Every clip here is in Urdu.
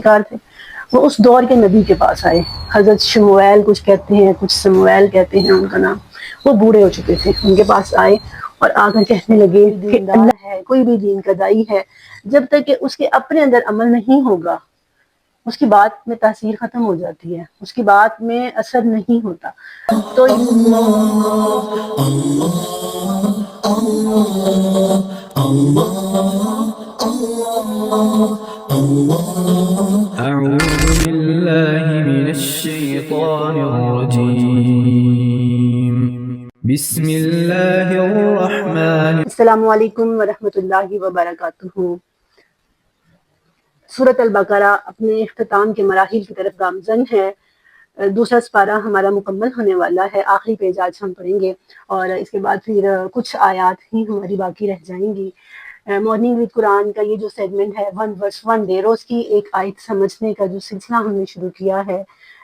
کار تھے، وہ اس دور کے نبی کے پاس آئے، حضرت شمویل کچھ کہتے ہیں، کچھ سمویل کہتے ہیں ان کا نام۔ وہ بوڑھے ہو چکے تھے، ان کے پاس آئے اور آ کر کہنے لگے کہ اللہ ہے، کوئی بھی دین کا داعی ہے، جب تک کہ اس کے اپنے اندر عمل نہیں ہوگا اس کی بات میں تاثیر ختم ہو جاتی ہے، اس کی بات میں اثر نہیں ہوتا۔ تو أعوذ بالله من الشيطان الرجيم بسم الله الرحمن السلام علیکم ورحمۃ اللہ وبرکاتہ۔ سورۃ البقرہ اپنے اختتام کے مراحل کی طرف گامزن ہے۔ دوسرا سپارہ ہمارا مکمل ہونے والا ہے، آخری پیج آج ہم پڑھیں گے اور اس کے بعد پھر کچھ آیات ہی ہماری باقی رہ جائیں گی۔ مارننگ وتھ قرآن کا یہ جو سیگمنٹ ہے 1 verse 1 day، روز کی ایک آیت سمجھنے کا جو سلسلہ ہم نے شروع کیا ہے،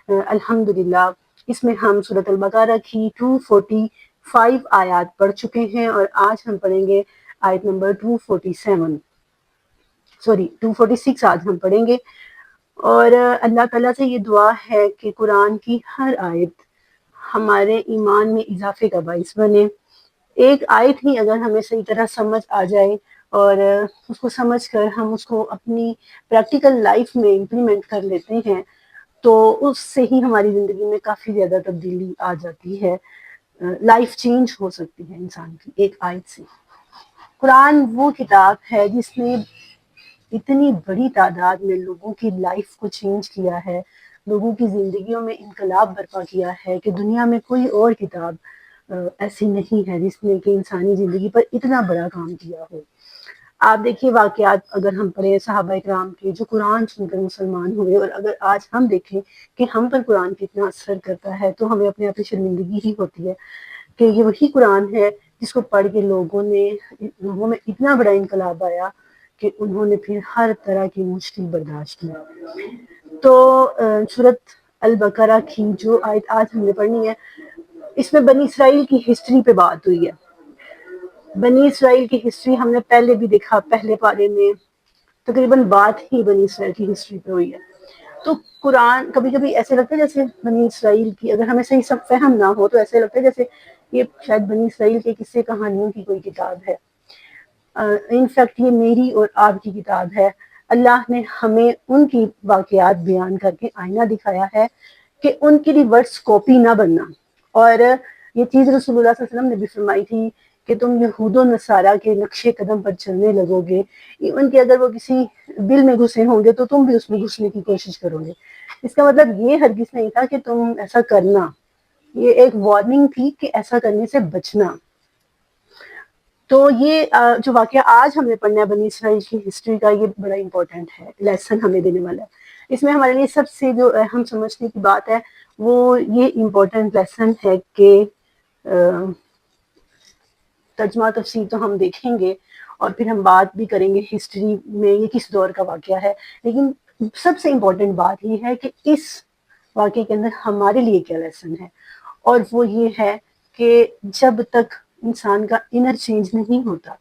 الحمدللہ اس میں ہم سورۃ البقرہ کی 245 آیات پڑھ چکے ہیں اور آج ہم پڑھیں گے آیت نمبر 246 آج ہم پڑھیں گے۔ اور اللہ تعالیٰ سے یہ دعا ہے کہ قرآن کی ہر آیت ہمارے ایمان میں اضافے کا باعث بنے۔ ایک آیت ہی اگر ہمیں صحیح طرح سمجھ آ جائے اور اس کو سمجھ کر ہم اس کو اپنی پریکٹیکل لائف میں امپلیمنٹ کر لیتے ہیں تو اس سے ہی ہماری زندگی میں کافی زیادہ تبدیلی آ جاتی ہے، لائف چینج ہو سکتی ہے انسان کی ایک آیت سے۔ قرآن وہ کتاب ہے جس نے اتنی بڑی تعداد میں لوگوں کی لائف کو چینج کیا ہے، لوگوں کی زندگیوں میں انقلاب برپا کیا ہے کہ دنیا میں کوئی اور کتاب ایسی نہیں ہے جس نے کہ انسانی زندگی پر اتنا بڑا کام کیا ہو۔ آپ دیکھیے واقعات اگر ہم پڑھیں صحابہ اکرام کے جو قرآن سن کر مسلمان ہوئے، اور اگر آج ہم دیکھیں کہ ہم پر قرآن کتنا اثر کرتا ہے تو ہمیں اپنے آپ پہ شرمندگی ہی ہوتی ہے کہ یہ وہی قرآن ہے جس کو پڑھ کے لوگوں میں اتنا بڑا انقلاب آیا کہ انہوں نے پھر ہر طرح کی مشکل برداشت کی۔ تو سورۃ البقرہ کی جو آیت آج ہم نے پڑھنی ہے اس میں بنی اسرائیل کی ہسٹری پہ بات ہوئی ہے۔ بنی اسرائیل کی ہسٹری ہم نے پہلے بھی دیکھا، پہلے پارے میں تقریباً بات ہی بنی اسرائیل کی ہسٹری پہ ہوئی ہے۔ تو قرآن کبھی کبھی ایسے لگتا ہے جیسے بنی اسرائیل کی اگر ہمیں صحیح سب فہم نہ ہو تو ایسے لگتا ہے جیسے یہ شاید بنی اسرائیل کے قصے کہانیوں کی کوئی کتاب ہے۔ انفیکٹ یہ میری اور آپ کی کتاب ہے۔ اللہ نے ہمیں ان کی واقعات بیان کر کے آئینہ دکھایا ہے کہ ان کی ریورس کاپی نہ بننا۔ اور یہ چیز رسول اللہ صلی اللہ علیہ وسلم نے بھی فرمائی تھی کہ تم یہود و نصارہ کے نقش قدم پر چلنے لگو گے، ان کے اگر وہ کسی بل میں گھسے ہوں گے تو تم بھی اس میں گھسنے کی کوشش کرو گے۔ اس کا مطلب یہ ہرگز نہیں تھا کہ تم ایسا کرنا، یہ ایک وارننگ تھی کہ ایسا کرنے سے بچنا۔ تو یہ جو واقعہ آج ہم نے پڑھنا ہے بنی اسرائیل کی ہسٹری کا، یہ بڑا امپورٹنٹ ہے، لیسن ہمیں دینے والا ہے۔ اس میں ہمارے لیے سب سے جو اہم سمجھنے کی بات ہے وہ یہ امپورٹنٹ لیسن ہے کہ ترجمہ تفسیر تو ہم دیکھیں گے اور پھر ہم بات بھی کریں گے ہسٹری میں یہ کس دور کا واقعہ ہے، لیکن سب سے امپورٹنٹ بات یہ ہے کہ اس واقعے کے اندر ہمارے لیے کیا لیسن ہے، اور وہ یہ ہے کہ جب تک انسان کا انر چینج نہیں ہوتا،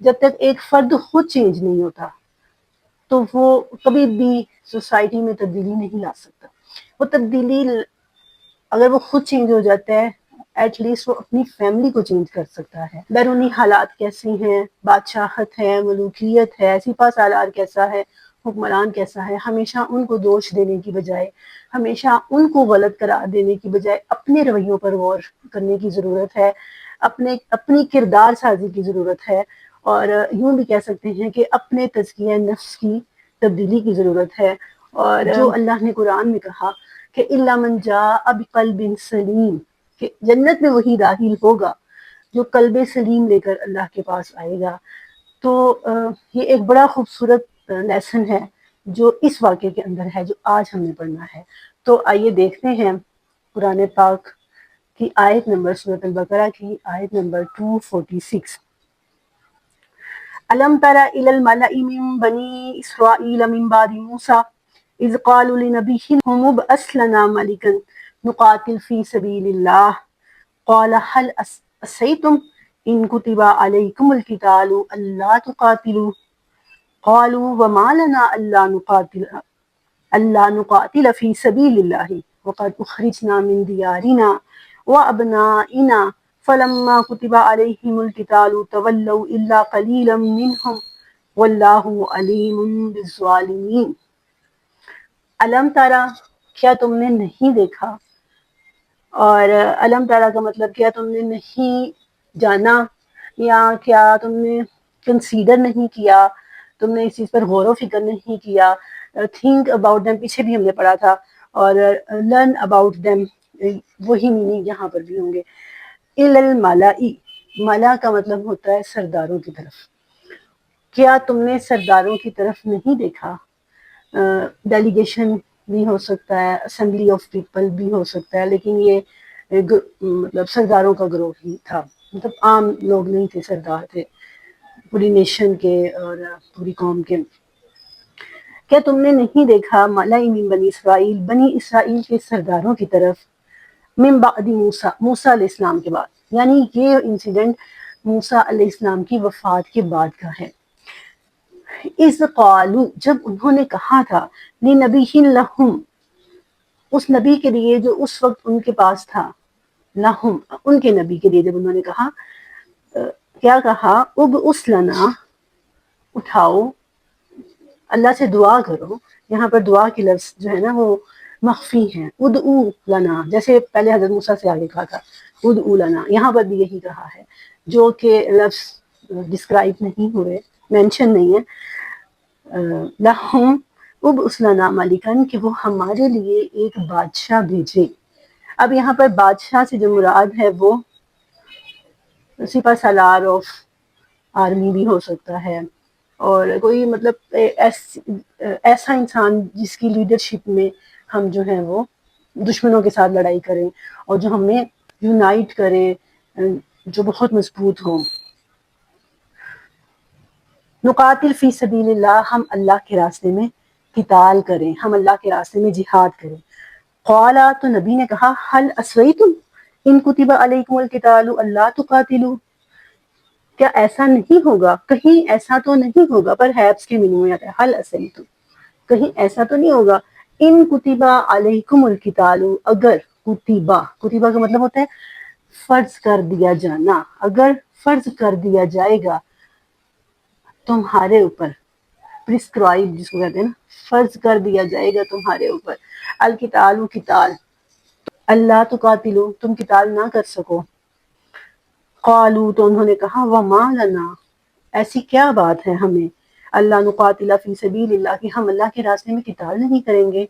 جب تک ایک فرد خود چینج نہیں ہوتا تو وہ کبھی بھی سوسائٹی میں تبدیلی نہیں لا سکتا۔ وہ تبدیلی اگر وہ خود چینج ہو جاتا ہے ایٹ لیسٹ وہ اپنی فیملی کو چینج کر سکتا ہے۔ بیرونی حالات کیسے ہیں، بادشاہت ہے، ملوکیت ہے، سپہ سالار کیسا ہے، حکمران کیسا ہے، ہمیشہ ان کو دوش دینے کی بجائے، ہمیشہ ان کو غلط قرار دینے کی بجائے اپنے رویوں پر غور کرنے کی ضرورت ہے، اپنی کردار سازی کی ضرورت ہے، اور یوں بھی کہہ سکتے ہیں کہ اپنے تزکیہ نفس کی تبدیلی کی ضرورت ہے۔ اور جو اللہ نے قرآن میں کہا کہ الا من جاء بقلب سلیم، کہ جنت میں وہی داخل ہوگا جو قلب سلیم لے کر اللہ کے پاس آئے گا۔ تو یہ ایک بڑا خوبصورت لیسن ہے جو اس واقعے کے اندر ہے جو آج ہم نے پڑھنا ہے۔ تو آئیے دیکھتے ہیں قرآن پاک کی آیت نمبر سورۃ البقرہ کی آیت نمبر 246۔ الم تر الی الملأ من بنی اسرائیل من بعد موسیٰ اذ قالوا لنبی لهم ابعث لنا ملکا نقاتل فی سبیل اللہ قال هل عصیتم ان کتب علیکم القتال الا تقاتلوا قالوا وما لنا الا نقاتل اللہ نقاتل فی سبیل اللہ وقد اخرجنا من دیارنا وابنائنا فلما كتب عليهم القتال تولوا الا قليلا منهم واللہ علیم بالظالمین۔ علم تارا، کیا تم نے نہیں دیکھا، اور علم تارا کا مطلب کیا تم نے نہیں جانا، یا کیا تم نے کنسیڈر نہیں کیا، تم نے اس چیز پر غور و فکر نہیں کیا۔ تھنک اباؤٹ دیم پیچھے بھی ہم نے پڑھا تھا، اور لرن اباؤٹ دیم وہی میننگ یہاں پر بھی ہوں گے۔ الملائی، ملا کا مطلب ہوتا ہے سرداروں کی طرف۔ کیا تم نے سرداروں کی طرف نہیں دیکھا؟ ڈیلیگیشن بھی ہو سکتا ہے، اسمبلی آف پیپل بھی ہو سکتا ہے، لیکن یہ مطلب سرداروں کا گروہ ہی تھا، مطلب عام لوگ نہیں تھے، سردار تھے پوری نیشن کے اور پوری قوم کے۔ کیا تم نے نہیں دیکھا ملائی من بنی اسرائیل کے سرداروں کی طرف، من بعد موسیٰ علیہ السلام کے بعد، یعنی یہ انسیڈنٹ موسیٰ علیہ السلام کی وفات کے بعد کا ہے۔ اذ قالوا، جب انہوں نے کہا تھا، لنبی لہم، اس نبی کے لیے جو اس وقت ان کے پاس تھا، لہم ان کے نبی کے لیے جب انہوں نے کہا، کیا کہا، ابعث لنا، اٹھاؤ، اللہ سے دعا کرو۔ یہاں پر دعا کی لفظ جو ہے نا وہ مخفی ہیں، ادعو لنا، جیسے پہلے حضرت موسیٰ سے آگے کہا تھا ادعو لنا، یہاں پر بھی یہی کہا ہے، جو کہ لفظ ڈسکرائب نہیں ہوئے، مینشن نہیں ہے۔ لہم ابعث لنا ملکن، کہ وہ ہمارے لیے ایک بادشاہ بھیجے۔ اب یہاں پر بادشاہ سے جو مراد ہے وہ سپہ سالار آف آرمی بھی ہو سکتا ہے، اور کوئی مطلب ایسا انسان جس کی لیڈرشپ میں ہم جو ہیں وہ دشمنوں کے ساتھ لڑائی کریں، اور جو ہمیں یونائٹ کرے، جو بہت مضبوط ہو۔ نقاتل فی سبیل اللہ، ہم اللہ کے راستے میں قتال کریں، ہم اللہ کے راستے میں جہاد کریں۔ قالا، تو نبی نے کہا، حل اسویتم ان کتب علیکم القتال الا تقاتلوا، کیا ایسا نہیں ہوگا، کہیں ایسا تو نہیں ہوگا، پر ہیپس کے میننگ میں آتا ہے حل اسویتم، کہیں ایسا تو نہیں ہوگا، ان کتبہ علیکم القتال، اگر کتبہ، کتبہ کا مطلب ہوتا ہے فرض کر دیا جانا، اگر فرض کر دیا جائے گا تمہارے اوپر، پرسکرائب جس کو کہتے ہیں نا، فرض کر دیا جائے گا تمہارے اوپر، القتال قتال، اللہ تقاتلو، تم قتال نہ کر سکو۔ قالو، تو انہوں نے کہا، وما لنا، ایسی کیا بات ہے ہمیں، اللہ نقاتل فی سبیل اللہ، کہ ہم اللہ کے راستے میں قتال نہیں کریں گے،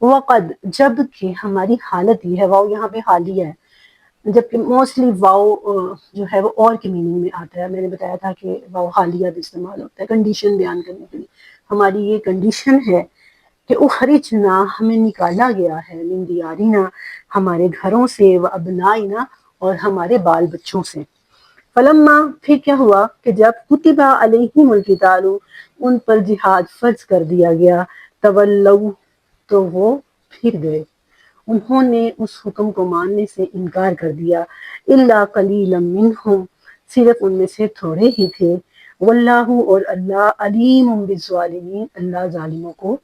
وقد، جب کہ ہماری حالت یہ ہے، واؤ یہاں پہ حالیہ ہے، جبکہ موسٹلی واؤ جو ہے وہ اور کے میننگ میں آتا ہے، میں نے بتایا تھا کہ واؤ حالیہ بھی استعمال ہوتا ہے کنڈیشن بیان کرنے کے لیے، ہماری یہ کنڈیشن ہے کہ اخرجنا، ہمیں نکالا گیا ہے، من دیارنا، ہمارے گھروں سے، و ابنائنا، اور ہمارے بال بچوں سے۔ فلما، پھر کیا ہوا کہ جب کتب علیہم القتال، ان پر جہاد فرض کر دیا گیا، تولوا، تو وہ پھر گئے، انہوں نے اس حکم کو ماننے سے انکار کر دیا، الا قلیلا منہم، صرف ان میں سے تھوڑے ہی تھے، واللہ، اور اللہ، علیم بالظالمین، اللہ ظالموں کو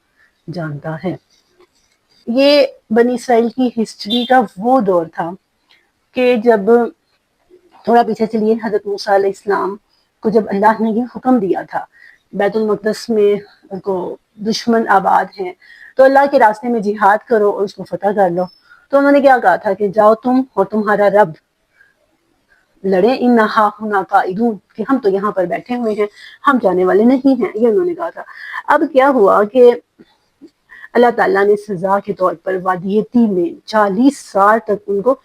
جانتا ہے۔ یہ بنی اسرائیل کی ہسٹری کا وہ دور تھا کہ جب، تھوڑا پیچھے چلیے، حضرت موسیٰ علیہ السلام کو جب اللہ نے یہ حکم دیا تھا، بیت المقدس میں کو دشمن آباد ہیں تو اللہ کے راستے میں جہاد کرو اور اس کو فتح کر لو، تو انہوں نے کیا کہا تھا کہ جاؤ تم اور تمہارا رب لڑیں، انا ہاہنا قاعدون، کہ ہم تو یہاں پر بیٹھے ہوئے ہیں، ہم جانے والے نہیں ہیں، یہ انہوں نے کہا تھا۔ اب کیا ہوا کہ اللہ تعالیٰ نے سزا کے طور پر وادی تیہ میں 40 سال تک ان کو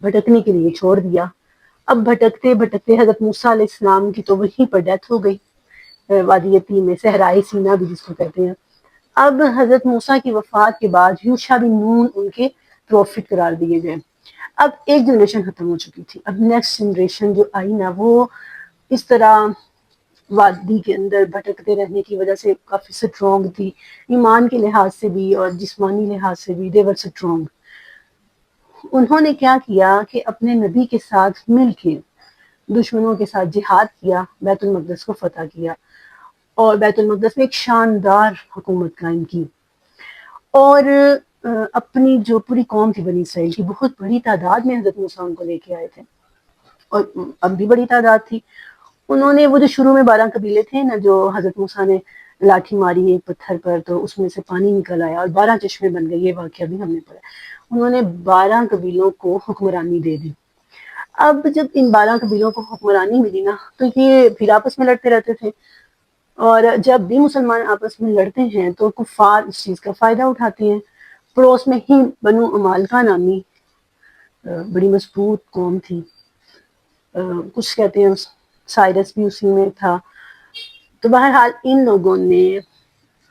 بھٹکنے کے لیے چھوڑ دیا۔ اب بھٹکتے بھٹکتے حضرت موسیٰ علیہ السلام کی تو وہیں پر ڈیتھ ہو گئی، وادی تیہ میں، صحرائے سینا بھی جس کو کہتے ہیں۔ اب حضرت موسیٰ کی وفات کے بعد یوشع بن نون ان کے پروفٹ قرار دیے گئے۔ اب ایک جنریشن ختم ہو چکی تھی، اب نیکسٹ جنریشن جو آئی نا، وہ اس طرح وادی کے اندر بھٹکتے رہنے کی وجہ سے کافی سٹرونگ تھی، ایمان کے لحاظ سے بھی اور جسمانی لحاظ سے بھی، دے ور سٹرونگ۔ انہوں نے کیا کیا کہ اپنے نبی کے ساتھ مل کے دشمنوں کے ساتھ جہاد کیا، بیت المقدس کو فتح کیا، اور بیت المقدس میں ایک شاندار حکومت قائم کی۔ اور اپنی جو پوری قوم تھی بنی اسرائیل کی بہت بڑی تعداد میں حضرت موسیٰ ان کو لے کے آئے تھے، اور اب بھی بڑی تعداد تھی. انہوں نے وہ جو شروع میں 12 قبیلے تھے نا، جو حضرت موسیٰ نے لاٹھی ماری ایک پتھر پر تو اس میں سے پانی نکل آیا اور 12 چشمے بن گئے، یہ واقعہ بھی ہم نے پڑھا. انہوں نے 12 قبیلوں کو حکمرانی دے دی. اب جب ان 12 قبیلوں کو حکمرانی ملی نا تو یہ پھر آپس میں لڑتے رہتے تھے، اور جب بھی مسلمان آپس میں لڑتے ہیں تو کفار اس چیز کا فائدہ اٹھاتے ہیں. پڑوس میں ہی بنو عمالقہ نامی بڑی مضبوط قوم تھی، کچھ کہتے ہیں سائرس بھی اسی میں تھا. تو بہرحال ان لوگوں نے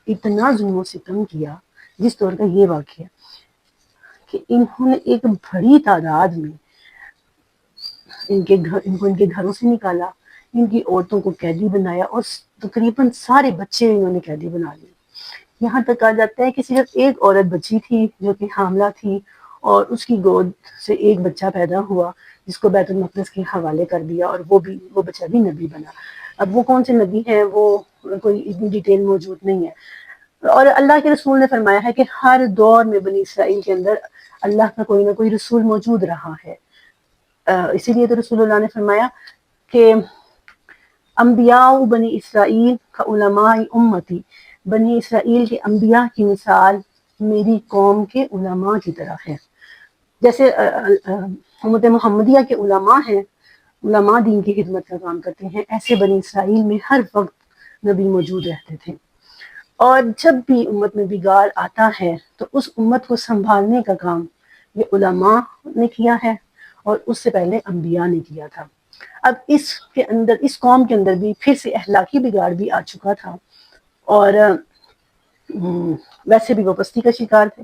اتنا ظلم و ستم کیا جس طور کا یہ واقعہ کہ انہوں نے ایک بڑی تعداد میں ان کو ان کے گھروں سے نکالا، ان کی عورتوں کو قیدی بنایا، اور تقریباً سارے بچے انہوں نے قیدی بنا لیے. یہاں تک کہا جاتا ہے کہ صرف ایک عورت بچی تھی جو کہ حاملہ تھی، اور اس کی گود سے ایک بچہ پیدا ہوا جس کو بیت المقدس کے حوالے کر دیا، اور وہ بچہ بھی نبی بنا. اب وہ کون سے نبی ہیں وہ کوئی اتنی ڈیٹیل موجود نہیں ہے. اور اللہ کے رسول نے فرمایا ہے کہ ہر دور میں بنی اسرائیل کے اندر اللہ کا کوئی نہ کوئی رسول موجود رہا ہے. اسی لیے تو رسول اللہ نے فرمایا کہ انبیاء بنی اسرائیل کا علماء امتی، بنی اسرائیل کے انبیاء کی مثال میری قوم کے علماء کی طرح ہے. جیسے امت محمدیہ کے علماء ہیں، علماء دین کی خدمت کا کام کرتے ہیں، ایسے بنی اسرائیل میں ہر وقت نبی موجود رہتے تھے. اور جب بھی امت میں بگاڑ آتا ہے تو اس امت کو سنبھالنے کا کام یہ علماء نے کیا ہے، اور اس سے پہلے انبیاء نے کیا تھا. اب اس قوم کے اندر بھی پھر سے اخلاقی بگاڑ بھی آ چکا تھا، اور ویسے بھی وہ پستی کا شکار تھے.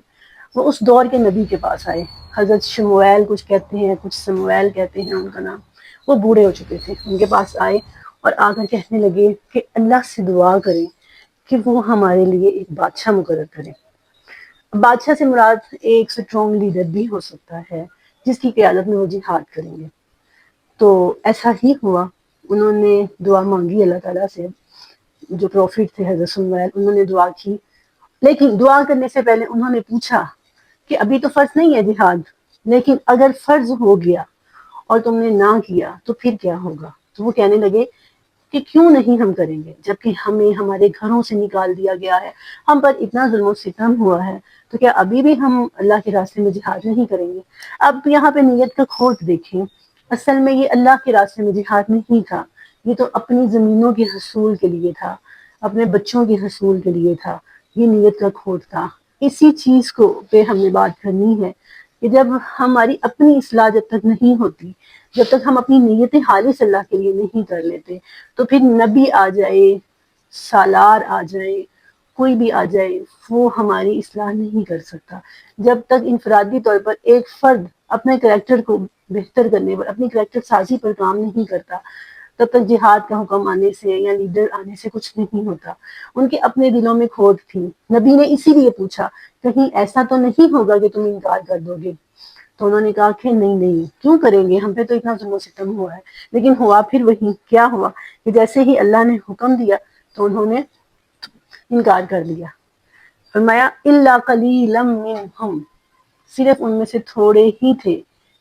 وہ اس دور کے نبی کے پاس آئے، حضرت شمویل کچھ کہتے ہیں، کچھ سمویل کہتے ہیں ان کا نام. وہ بوڑھے ہو چکے تھے، ان کے پاس آئے اور آ کر کہنے لگے کہ اللہ سے دعا کریں کہ وہ ہمارے لیے ایک بادشاہ مقرر کرے. بادشاہ سے مراد ایک اسٹرانگ لیڈر بھی ہو سکتا ہے جس کی قیادت میں وہ جہاد کریں گے. تو ایسا ہی ہوا، انہوں نے دعا مانگی اللہ تعالیٰ سے. جو پروفٹ تھے حضرت سمویل، انہوں نے دعا کی، لیکن دعا کرنے سے پہلے انہوں نے پوچھا کہ ابھی تو فرض نہیں ہے جہاد، لیکن اگر فرض ہو گیا اور تم نے نہ کیا تو پھر کیا ہوگا؟ تو وہ کہنے لگے کہ کیوں نہیں ہم کریں گے، جبکہ ہمیں ہمارے گھروں سے نکال دیا گیا ہے، ہم پر اتنا ظلم و ستم ہوا ہے، تو کیا ابھی بھی ہم اللہ کے راستے میں جہاد نہیں کریں گے؟ اب یہاں پہ نیت کا کھوٹ دیکھیں، اصل میں یہ اللہ کے راستے میں جہاد نہیں تھا، یہ تو اپنی زمینوں کے حصول کے لیے تھا، اپنے بچوں کے حصول کے لیے تھا. یہ نیت کا کھوٹ تھا. اسی چیز کو پہ ہم نے بات کرنی ہے کہ جب ہماری اپنی اصلاح جب تک نہیں ہوتی، جب تک ہم اپنی نیت خالص اللہ کے لیے نہیں کر لیتے، تو پھر نبی آ جائے، سالار آ جائے، کوئی بھی آ جائے، وہ ہماری اصلاح نہیں کر سکتا. جب تک انفرادی طور پر ایک فرد اپنے کریکٹر کو بہتر کرنے پر، اپنی کریکٹر سازی پر کام نہیں کرتا، تب تک جہاد کا حکم آنے سے یا لیڈر آنے سے کچھ نہیں ہوتا. ان کے اپنے دلوں میں کھوٹ تھی. نبی نے اسی لیے پوچھا کہیں ایسا تو نہیں ہوگا کہ تم انکار کر دو گے؟ تو انہوں نے کہا کہ نہیں، کیوں کریں گے، ہم پہ تو اتنا ظلم و ستم ہوا ہے. لیکن ہوا پھر وہی، کیا ہوا کہ جیسے ہی اللہ نے حکم دیا تو انہوں نے انکار کر دیا. فرمایا الا قلیلا منہم، صرف ان میں سے تھوڑے ہی تھے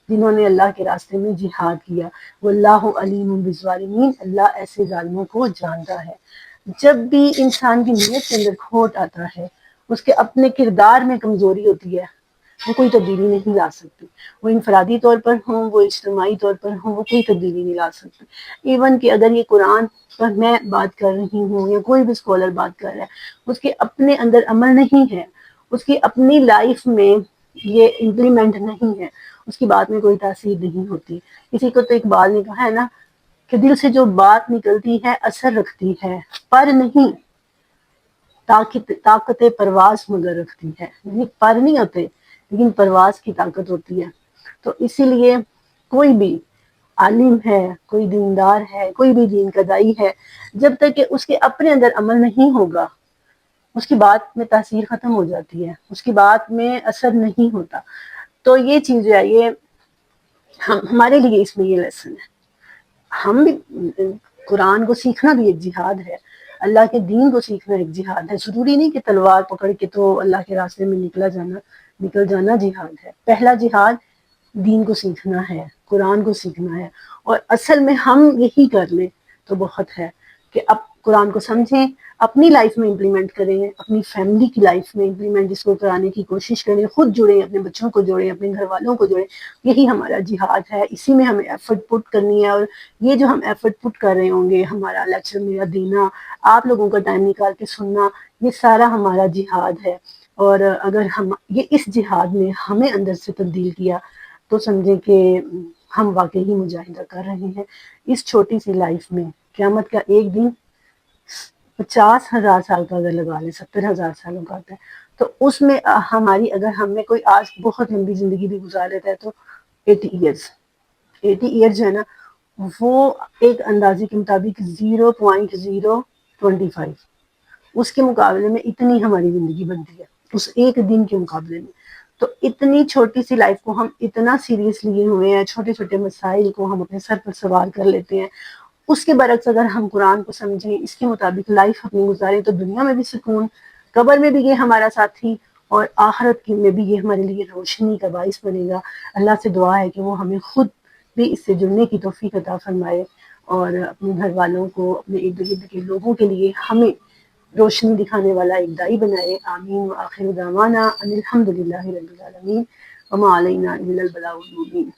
جنہوں نے اللہ کے راستے میں جہاد کیا. واللہ علیم بالظالمین، اللہ ایسے ظالموں کو جانتا ہے. جب بھی انسان کی نیت کے اندر کھوٹ آتا ہے، اس کے اپنے کردار میں کمزوری ہوتی ہے، وہ کوئی تبدیلی نہیں لا سکتی. وہ انفرادی طور پر ہوں، وہ اجتماعی طور پر ہوں، وہ کوئی تبدیلی نہیں لا سکتی. ایون کہ اگر یہ قرآن پر میں بات کر رہی ہوں یا کوئی بھی اسکالر بات کر رہا ہے، اس کے اپنے اندر عمل نہیں ہے، اس کی اپنی لائف میں یہ امپلیمنٹ نہیں ہے، اس کی بات میں کوئی تاثیر نہیں ہوتی. اسی کو تو اقبال نے کہا ہے نا کہ دل سے جو بات نکلتی ہے اثر رکھتی ہے، پر نہیں طاقت پرواز مگر رکھتی ہے. یعنی پر نہیں ہوتے لیکن پرواز کی طاقت ہوتی ہے. تو اسی لیے کوئی بھی عالم ہے، کوئی دیندار ہے، کوئی بھی دین کا داعی ہے، جب تک کہ اس کے اپنے اندر عمل نہیں ہوگا، اس کی بات میں تاثیر ختم ہو جاتی ہے، اس کی بات میں اثر نہیں ہوتا. تو یہ چیز جو ہے، یہ ہمارے لیے اس میں یہ لیسن ہے. ہم بھی قرآن کو سیکھنا بھی ایک جہاد ہے. اللہ کے دین کو سیکھنا ایک جہاد ہے. ضروری نہیں کہ تلوار پکڑ کے تو اللہ کے راستے میں نکل جانا جہاد ہے. پہلا جہاد دین کو سیکھنا ہے، قرآن کو سیکھنا ہے. اور اصل میں ہم یہی کر لیں تو بہت ہے کہ اب قرآن کو سمجھیں، اپنی لائف میں امپلیمنٹ کریں، اپنی فیملی کی لائف میں امپلیمنٹ اس کو کرانے کی کوشش کریں، خود جڑیں، اپنے بچوں کو جوڑیں، اپنے گھر والوں کو جوڑیں. یہی ہمارا جہاد ہے، اسی میں ہمیں ایفرٹ پٹ کرنی ہے. اور یہ جو ہم ایفرٹ پٹ کر رہے ہوں گے، ہمارا لیکچر میرا دینا، آپ لوگوں کا ٹائم نکال کے سننا، یہ سارا ہمارا جہاد ہے. اور اگر ہم یہ اس جہاد نے ہمیں اندر سے تبدیل کیا تو سمجھیں کہ ہم واقعی مجاہدہ کر رہے ہیں. اس چھوٹی سی لائف میں قیامت کا ایک دن 50,000 سال کا اگر لگا لیں، 70,000 سالوں کا آتا ہے، تو اس میں ہماری اگر ہم نے کوئی آج بہت لمبی زندگی بھی گزار لیتا ہے تو 80 ایئرس 80 ایئر جو ہے نا، وہ ایک اندازے کے مطابق 0.025 اس کے مقابلے میں اتنی ہماری زندگی بنتی ہے اس ایک دن کے مقابلے میں. تو اتنی چھوٹی سی لائف کو ہم اتنا سیریس لیے ہوئے ہیں، چھوٹے چھوٹے مسائل کو ہم اپنے سر پر سوار کر لیتے ہیں. اس کے برعکس اگر ہم قرآن کو سمجھیں، اس کے مطابق لائف اپنی گزاریں، تو دنیا میں بھی سکون، قبر میں بھی یہ ہمارا ساتھی، اور آخرت میں بھی یہ ہمارے لیے روشنی کا باعث بنے گا. اللہ سے دعا ہے کہ وہ ہمیں خود بھی اس سے جڑنے کی توفیق عطا فرمائے، اور اپنے گھر والوں کو، اپنے ارد گرد کے لوگوں کے لیے ہمیں روشنی دکھانے والا ایک دائی بنائے. آمین. وآخر دعوانا ان الحمد للہ رب العالمین وما علینا الا البلاغ المبین.